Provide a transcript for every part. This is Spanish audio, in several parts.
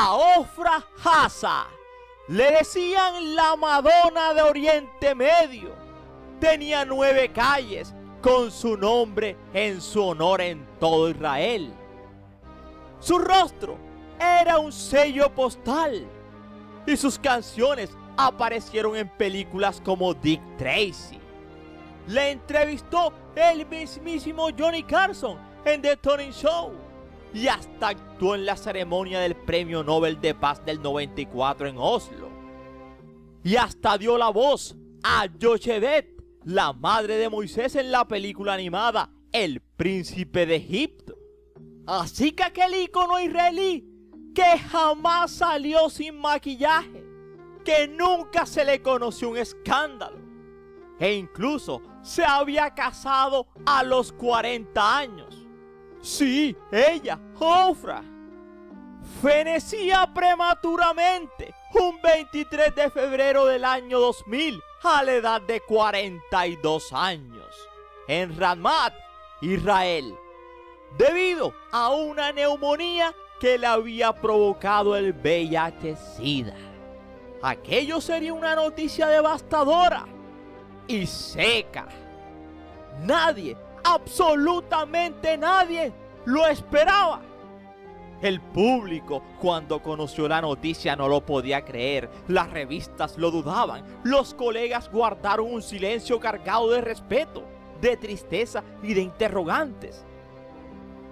a Ofra Haza. Le decían la Madonna de Oriente Medio. Tenía 9 calles con su nombre en su honor en todo Israel. Su rostro era un sello postal y sus canciones aparecieron en películas como Dick Tracy. Le entrevistó el mismísimo Johnny Carson en The Tonight Show y hasta actuó en la ceremonia del Premio Nobel de Paz del 94 en Oslo. Y hasta dio la voz a Yochebed, la madre de Moisés, en la película animada El Príncipe de Egipto. Así que aquel ícono israelí que jamás salió sin maquillaje, que nunca se le conoció un escándalo, e incluso se había casado a los 40 años. Sí, ella, Ofra, fenecía prematuramente un 23 de febrero del año 2000 a la edad de 42 años en Ramat, Israel, debido a una neumonía que le había provocado el VIH-Sida. Aquello sería una noticia devastadora y seca. Nadie, absolutamente nadie, lo esperaba. El público, cuando conoció la noticia, no lo podía creer. Las revistas lo dudaban. Los colegas guardaron un silencio cargado de respeto, de tristeza y de interrogantes.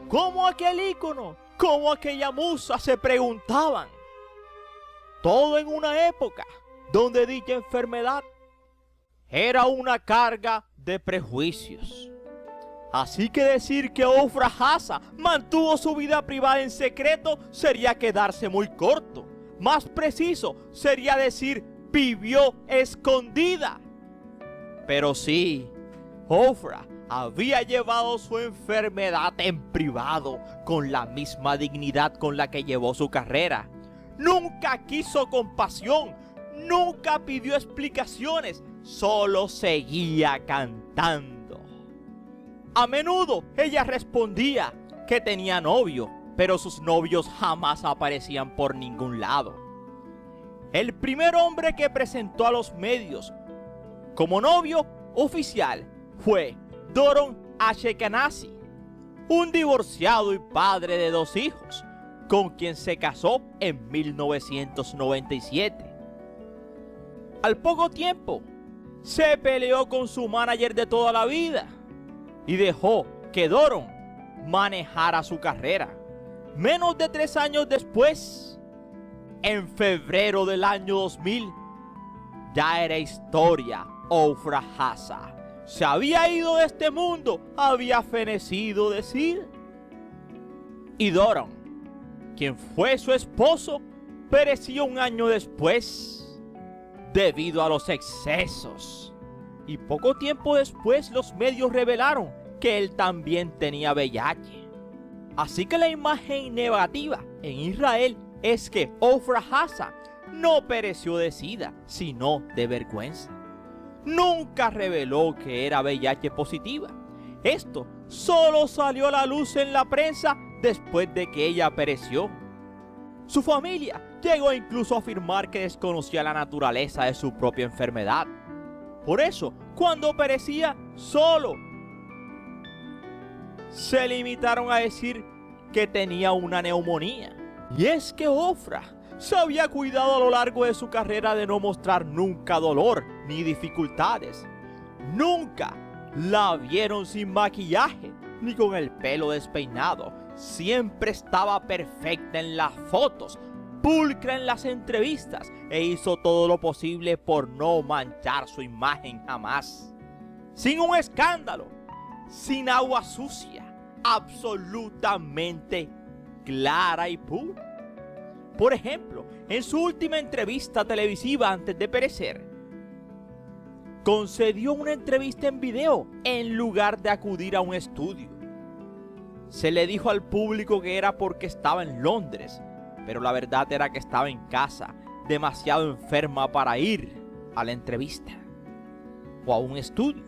¿Cómo aquel ícono? ¿Cómo aquella musa?, se preguntaban. Todo en una época donde dicha enfermedad era una carga de prejuicios. Así que decir que Ofra Haza mantuvo su vida privada en secreto sería quedarse muy corto. Más preciso sería decir vivió escondida. Pero sí, Ofra había llevado su enfermedad en privado con la misma dignidad con la que llevó su carrera. Nunca quiso compasión, nunca pidió explicaciones, solo seguía cantando. A menudo ella respondía que tenía novio, pero sus novios jamás aparecían por ningún lado. El primer hombre que presentó a los medios como novio oficial fue Doron Ashkenazi, un divorciado y padre de 2 hijos, con quien se casó en 1997. Al poco tiempo, se peleó con su manager de toda la vida y dejó que Doron manejara su carrera. Menos de 3 años después, en febrero del año 2000, ya era historia. Ofra Haza se había ido de este mundo, había fenecido de SIDA. Y Doron, quien fue su esposo, pereció un año después debido a los excesos. Y poco tiempo después los medios revelaron que él también tenía VIH. Así que la imagen negativa en Israel es que Ofra Haza no pereció de SIDA, sino de vergüenza. Nunca reveló que era VIH positiva. Esto solo salió a la luz en la prensa después de que ella pereció. Su familia llegó incluso a afirmar que desconocía la naturaleza de su propia enfermedad. Por eso, cuando perecía solo, se limitaron a decir que tenía una neumonía. Y es que Ofra se había cuidado a lo largo de su carrera de no mostrar nunca dolor ni dificultades. Nunca la vieron sin maquillaje ni con el pelo despeinado. Siempre estaba perfecta en las fotos, pulcra en las entrevistas, e hizo todo lo posible por no manchar su imagen jamás. Sin un escándalo, sin agua sucia, absolutamente clara y pura. Por ejemplo, en su última entrevista televisiva antes de perecer, concedió una entrevista en video en lugar de acudir a un estudio. Se le dijo al público que era porque estaba en Londres, pero la verdad era que estaba en casa, demasiado enferma para ir a la entrevista o a un estudio.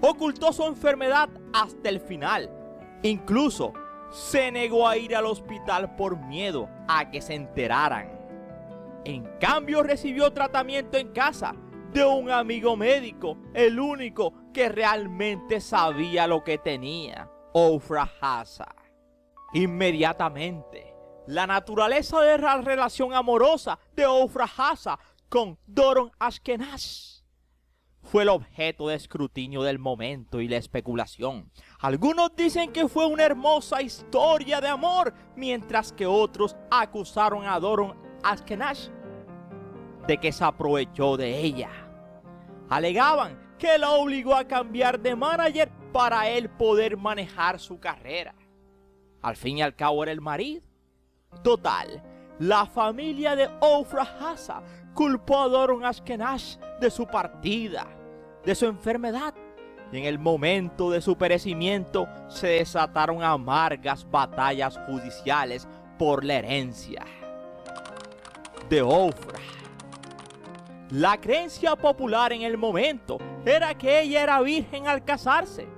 Ocultó su enfermedad hasta el final. Incluso se negó a ir al hospital por miedo a que se enteraran. En cambio, recibió tratamiento en casa de un amigo médico, el único que realmente sabía lo que tenía, Ofra Haza. Inmediatamente, la naturaleza de la relación amorosa de Ofra Haza con Doron Ashkenaz fue el objeto de escrutinio del momento y la especulación. Algunos dicen que fue una hermosa historia de amor, mientras que otros acusaron a Doron Ashkenaz de que se aprovechó de ella. Alegaban que la obligó a cambiar de manager para él poder manejar su carrera. Al fin y al cabo era el marido. Total, la familia de Ofra Haza culpó a Doron Ashkenaz de su partida, de su enfermedad, y en el momento de su perecimiento se desataron amargas batallas judiciales por la herencia de Ofra. La creencia popular en el momento era que ella era virgen al casarse.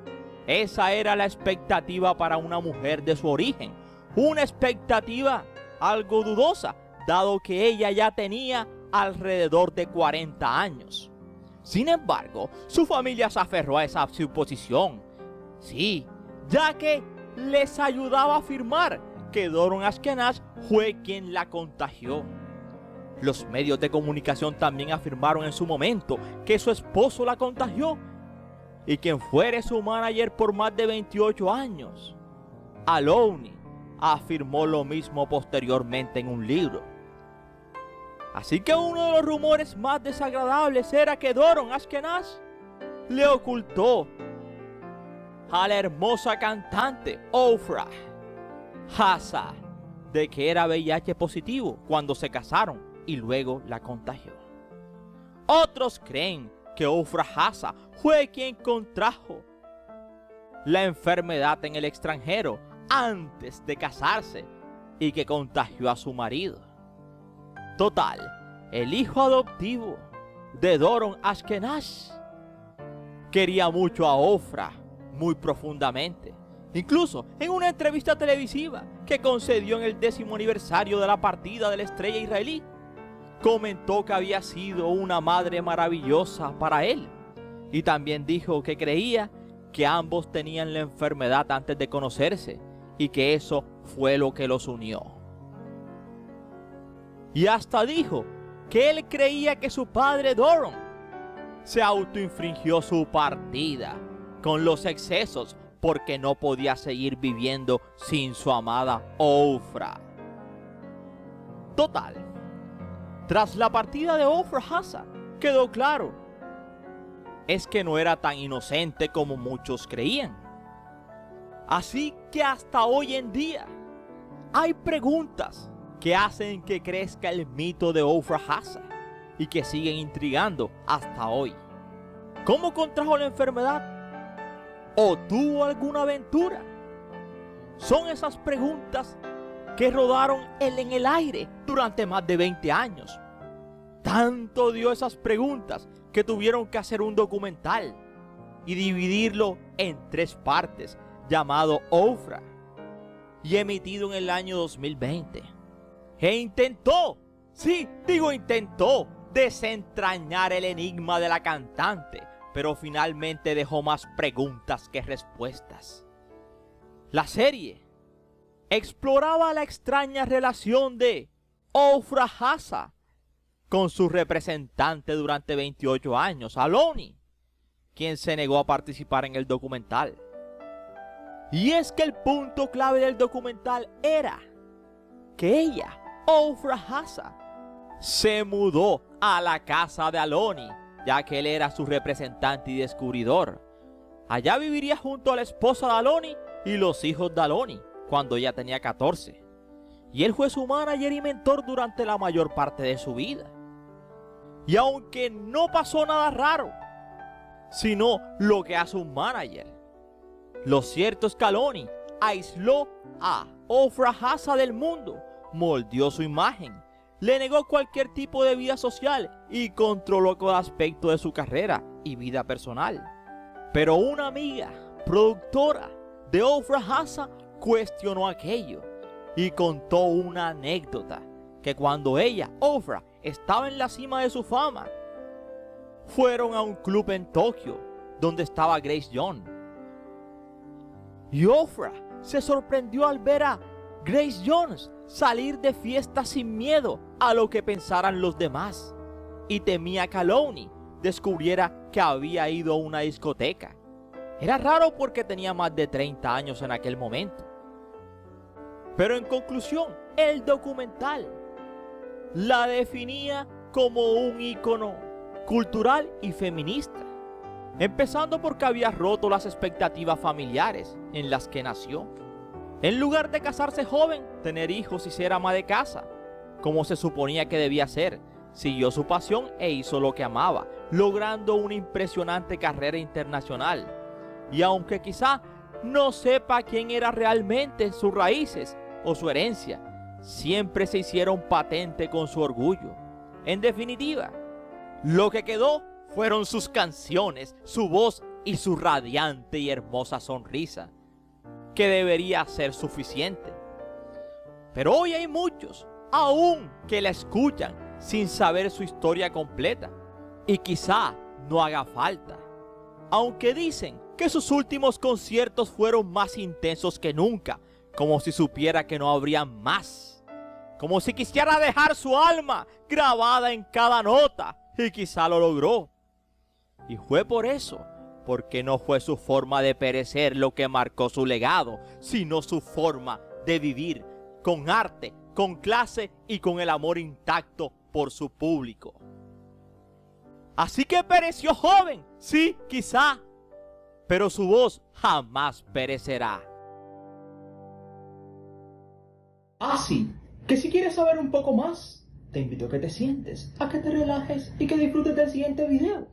Esa era la expectativa para una mujer de su origen, una expectativa algo dudosa, dado que ella ya tenía alrededor de 40 años. Sin embargo, su familia se aferró a esa suposición. Sí, ya que les ayudaba a afirmar que Doron Ashkenaz fue quien la contagió. Los medios de comunicación también afirmaron en su momento que su esposo la contagió, y quien fuera su manager por más de 28 años, Aloni, afirmó lo mismo posteriormente en un libro. Así que uno de los rumores más desagradables era que Doron Ashkenaz le ocultó a la hermosa cantante Ofra Haza de que era VIH positivo cuando se casaron y luego la contagió. Otros creen que Ofra Haza fue quien contrajo la enfermedad en el extranjero antes de casarse y que contagió a su marido. Total, el hijo adoptivo de Doron Ashkenaz quería mucho a Ofra muy profundamente. Incluso en una entrevista televisiva que concedió en el 10º aniversario de la partida de la estrella israelí, comentó que había sido una madre maravillosa para él, y también dijo que creía que ambos tenían la enfermedad antes de conocerse y que eso fue lo que los unió. Y hasta dijo que él creía que su padre Doron se autoinfringió su partida con los excesos porque no podía seguir viviendo sin su amada Ofra. Total, tras la partida de Ofra Haza, quedó claro, es que no era tan inocente como muchos creían. Así que hasta hoy en día, hay preguntas que hacen que crezca el mito de Ofra Haza y que siguen intrigando hasta hoy. ¿Cómo contrajo la enfermedad? ¿O tuvo alguna aventura? Son esas preguntas que rodaron en el aire durante más de 20 años. Tanto dio esas preguntas que tuvieron que hacer un documental y dividirlo en 3 partes, llamado Ofra, y emitido en el año 2020. E intentó, intentó desentrañar el enigma de la cantante, pero finalmente dejó más preguntas que respuestas. La serie exploraba la extraña relación de Ofra Haza con su representante durante 28 años, Aloni, quien se negó a participar en el documental. Y es que el punto clave del documental era que ella, Ofra Haza, se mudó a la casa de Aloni, ya que él era su representante y descubridor. Allá viviría junto a la esposa de Aloni y los hijos de Aloni, cuando ella tenía 14. Y él fue su manager y mentor durante la mayor parte de su vida. Y aunque no pasó nada raro, sino lo que hace un manager, lo cierto es que Aloni aisló a Ofra Haza del mundo, moldeó su imagen, le negó cualquier tipo de vida social y controló cada aspecto de su carrera y vida personal. Pero una amiga, productora de Ofra Haza, cuestionó aquello y contó una anécdota que cuando ella, Ofra, estaba en la cima de su fama, fueron a un club en Tokio donde estaba Grace Jones. Y Ofra se sorprendió al ver a Grace Jones salir de fiesta sin miedo a lo que pensaran los demás, y temía que Aloni descubriera que había ido a una discoteca. Era raro porque tenía más de 30 años en aquel momento. Pero en conclusión, el documental la definía como un ícono cultural y feminista, empezando porque había roto las expectativas familiares en las que nació. En lugar de casarse joven, tener hijos y ser ama de casa, como se suponía que debía ser, siguió su pasión e hizo lo que amaba, logrando una impresionante carrera internacional. Y aunque quizá no sepa quién era realmente sus raíces o su herencia, siempre se hicieron patente con su orgullo. En definitiva, lo que quedó fueron sus canciones, su voz y su radiante y hermosa sonrisa, que debería ser suficiente. Pero hoy hay muchos, aún que la escuchan sin saber su historia completa, y quizá no haga falta. Aunque dicen que sus últimos conciertos fueron más intensos que nunca, como si supiera que no habría más, como si quisiera dejar su alma grabada en cada nota, y quizá lo logró. Y fue por eso, porque no fue su forma de perecer lo que marcó su legado, sino su forma de vivir con arte, con clase y con el amor intacto por su público. Así que pereció joven, sí, quizá, pero su voz jamás perecerá. Así que si quieres saber un poco más, te invito a que te sientes, a que te relajes y que disfrutes del siguiente video.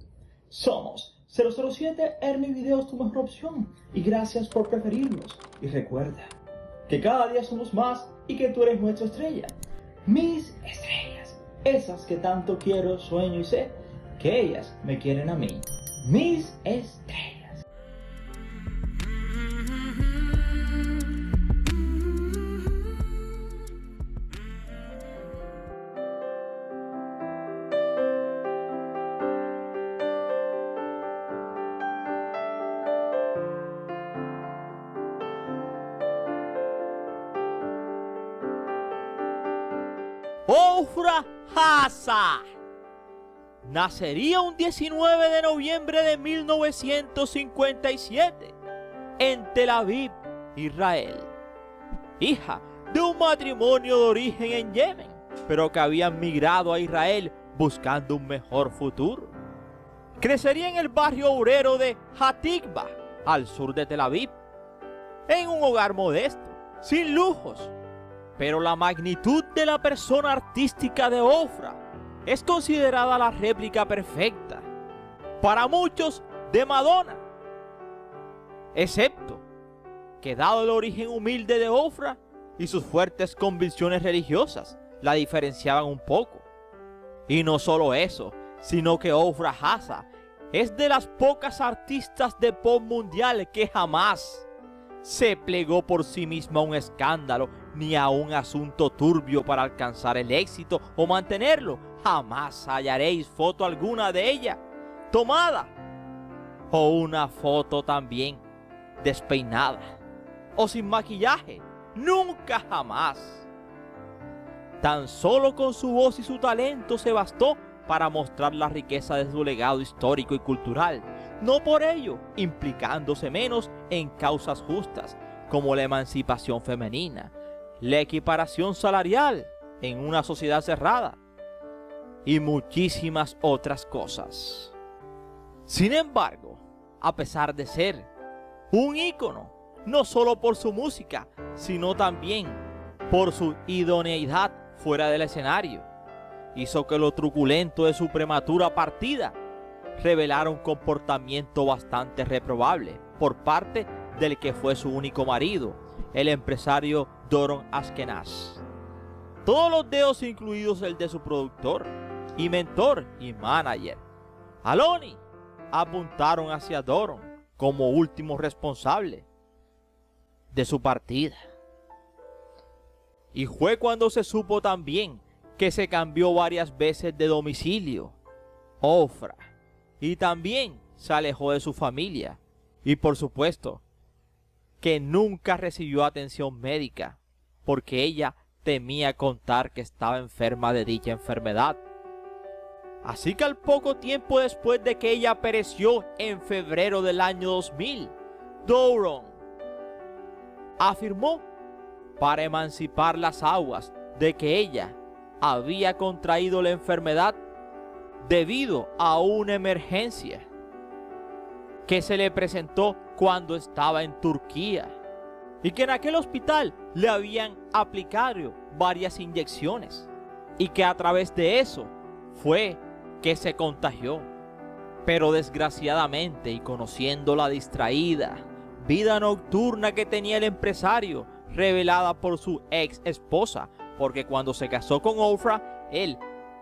Somos 007 Ernie Videos, tu mejor opción, y gracias por preferirnos. Y recuerda que cada día somos más y que tú eres nuestra estrella. Mis estrellas, esas que tanto quiero, sueño y sé que ellas me quieren a mí. Mis estrellas. Ofra Haza nacería un 19 de noviembre de 1957 en Tel Aviv, Israel, hija de un matrimonio de origen en Yemen, pero que habían migrado a Israel buscando un mejor futuro. Crecería en el barrio obrero de Hatikva, al sur de Tel Aviv, en un hogar modesto, sin lujos. Pero la magnitud de la persona artística de Ofra es considerada la réplica perfecta, para muchos, de Madonna. Excepto que, dado el origen humilde de Ofra y sus fuertes convicciones religiosas, la diferenciaban un poco. Y no solo eso, sino que Ofra Haza es de las pocas artistas de pop mundial que jamás se plegó por sí misma a un escándalo ni a un asunto turbio para alcanzar el éxito o mantenerlo. Jamás hallaréis foto alguna de ella tomada, o una foto también despeinada o sin maquillaje. Nunca jamás. Tan solo con su voz y su talento se bastó para mostrar la riqueza de su legado histórico y cultural, no por ello implicándose menos en causas justas como la emancipación femenina, la equiparación salarial en una sociedad cerrada y muchísimas otras cosas. Sin embargo, a pesar de ser un ícono, no solo por su música, sino también por su idoneidad fuera del escenario, hizo que lo truculento de su prematura partida revelara un comportamiento bastante reprobable por parte del que fue su único marido, el empresario Doron Ashkenaz. Todos los dedos, incluidos el de su productor y mentor y manager, Aloni, apuntaron hacia Doron como último responsable. de su partida. Y fue cuando se supo también que se cambió varias veces de domicilio, Ofra, y también se alejó de su familia, y por supuesto que nunca recibió atención médica, porque ella temía contar que estaba enferma de dicha enfermedad. Así que al poco tiempo después de que ella pereció en febrero del año 2000, Doron afirmó para emancipar las aguas de que ella había contraído la enfermedad debido a una emergencia que se le presentó cuando estaba en Turquía y que en aquel hospital le habían aplicado varias inyecciones y que a través de eso fue que se contagió. Pero desgraciadamente, y conociendo la distraída vida nocturna que tenía el empresario, revelada por su ex esposa, porque cuando se casó con Ofra, él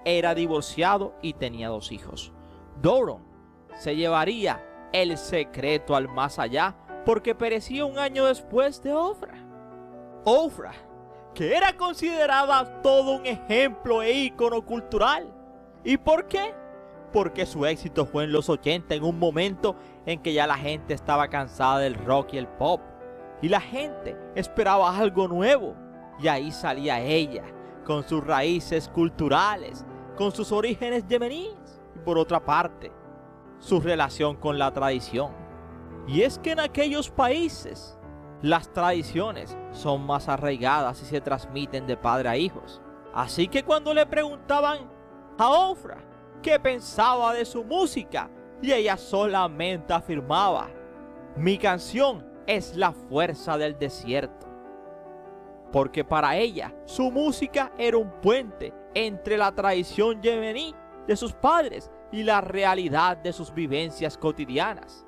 era divorciado y tenía 2 hijos. Doron se llevaría el secreto al más allá, porque perecía un año después de Ofra. Ofra, que era considerada todo un ejemplo e ícono cultural. ¿Y por qué? Porque su éxito fue en los 80, en un momento en que ya la gente estaba cansada del rock y el pop, y la gente esperaba algo nuevo, y ahí salía ella, con sus raíces culturales, con sus orígenes yemeníes, y por otra parte, su relación con la tradición. Y es que en aquellos países, las tradiciones son más arraigadas y se transmiten de padre a hijos. Así que cuando le preguntaban a Ofra qué pensaba de su música, y ella solamente afirmaba: mi canción es la fuerza del desierto. Porque para ella, su música era un puente entre la tradición yemení de sus padres y la realidad de sus vivencias cotidianas.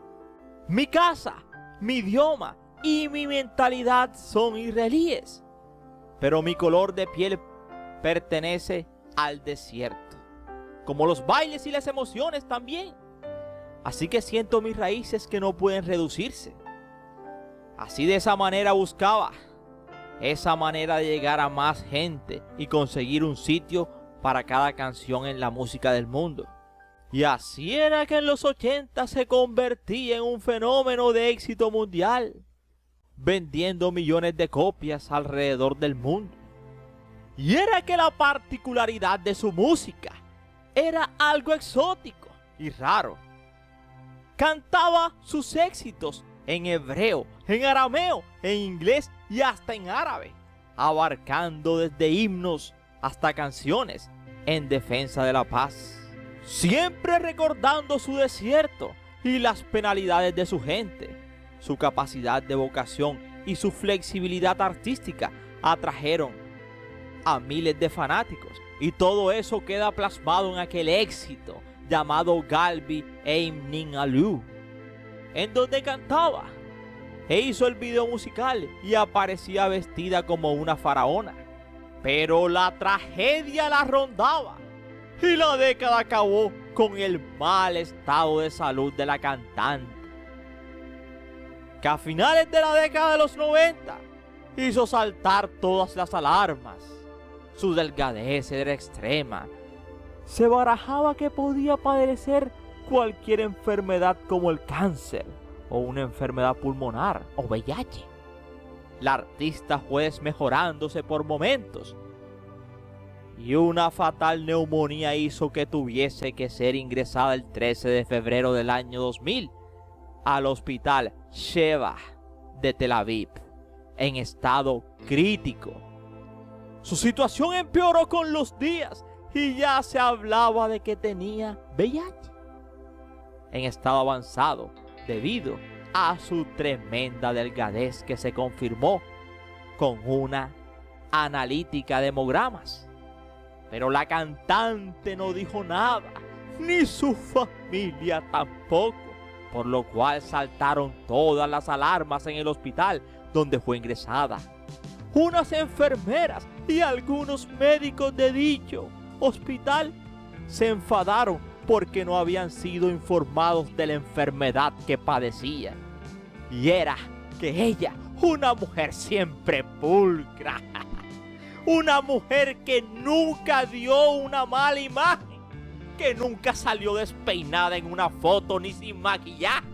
Mi casa, mi idioma y mi mentalidad son israelíes, pero mi color de piel pertenece al desierto, como los bailes y las emociones también. Así que siento mis raíces que no pueden reducirse. Así de esa manera buscaba esa manera de llegar a más gente y conseguir un sitio para cada canción en la música del mundo. Y así era que en los 80 se convertía en un fenómeno de éxito mundial, vendiendo millones de copias alrededor del mundo. Y era que la particularidad de su música era algo exótico y raro. Cantaba sus éxitos en hebreo, en arameo, en inglés y hasta en árabe, abarcando desde himnos hasta canciones en defensa de la paz, siempre recordando su desierto y las penalidades de su gente. Su capacidad de vocación y su flexibilidad artística atrajeron a miles de fanáticos, y todo eso queda plasmado en aquel éxito llamado Galbi Eim Nin Alu, en donde cantaba e hizo el video musical y aparecía vestida como una faraona. Pero la tragedia la rondaba y la década acabó con el mal estado de salud de la cantante, que a finales de la década de los 90 hizo saltar todas las alarmas. Su delgadez era extrema. Se barajaba que podía padecer cualquier enfermedad como el cáncer o una enfermedad pulmonar o VIH. La artista fue desmejorándose por momentos y una fatal neumonía hizo que tuviese que ser ingresada el 13 de febrero del año 2000 al hospital Sheba de Tel Aviv en estado crítico. Su situación empeoró con los días y ya se hablaba de que tenía VIH en estado avanzado debido a su tremenda delgadez, que se confirmó con una analítica de hemogramas. Pero la cantante no dijo nada, ni su familia tampoco, por lo cual saltaron todas las alarmas en el hospital donde fue ingresada. Unas enfermeras y algunos médicos de dicho hospital se enfadaron porque no habían sido informados de la enfermedad que padecía. Y era que ella una mujer siempre pulcra, una mujer que nunca dio una mala imagen, que nunca salió despeinada en una foto ni sin maquillaje.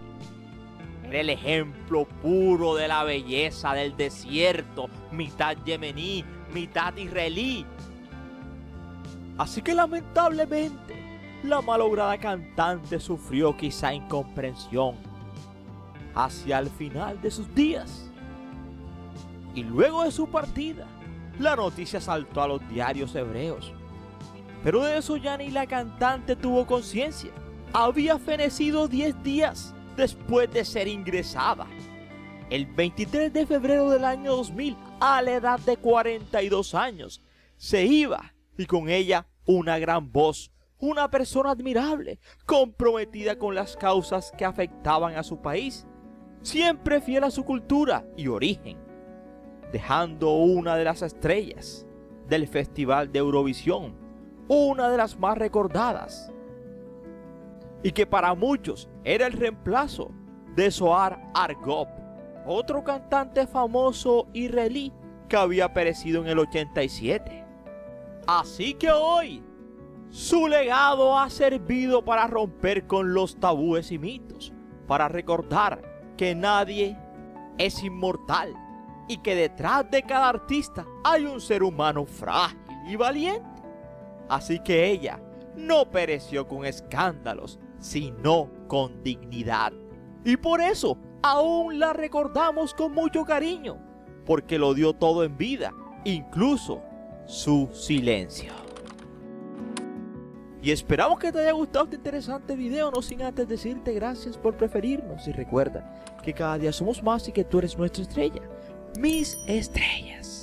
Era el ejemplo puro de la belleza del desierto, mitad yemení, mitad israelí. Así que lamentablemente, la malograda cantante sufrió quizá incomprensión hacia el final de sus días. Y luego de su partida, la noticia saltó a los diarios hebreos. Pero de eso ya ni la cantante tuvo conciencia. Había fenecido 10 días después de ser ingresada. El 23 de febrero del año 2000, a la edad de 42 años, se iba, y con ella una gran voz, una persona admirable, comprometida con las causas que afectaban a su país, siempre fiel a su cultura y origen, dejando una de las estrellas del Festival de Eurovisión, una de las más recordadas, y que para muchos era el reemplazo de Zohar Argov, otro cantante famoso israelí que había perecido en el 87. Así que hoy, su legado ha servido para romper con los tabúes y mitos, para recordar que nadie es inmortal y que detrás de cada artista hay un ser humano frágil y valiente. Así que ella no pereció con escándalos, sino con dignidad. Y por eso aún la recordamos con mucho cariño, porque lo dio todo en vida, incluso su silencio. Y esperamos que te haya gustado este interesante video, no sin antes decirte gracias por preferirnos. Y recuerda que cada día somos más y que tú eres nuestra estrella, mis estrellas.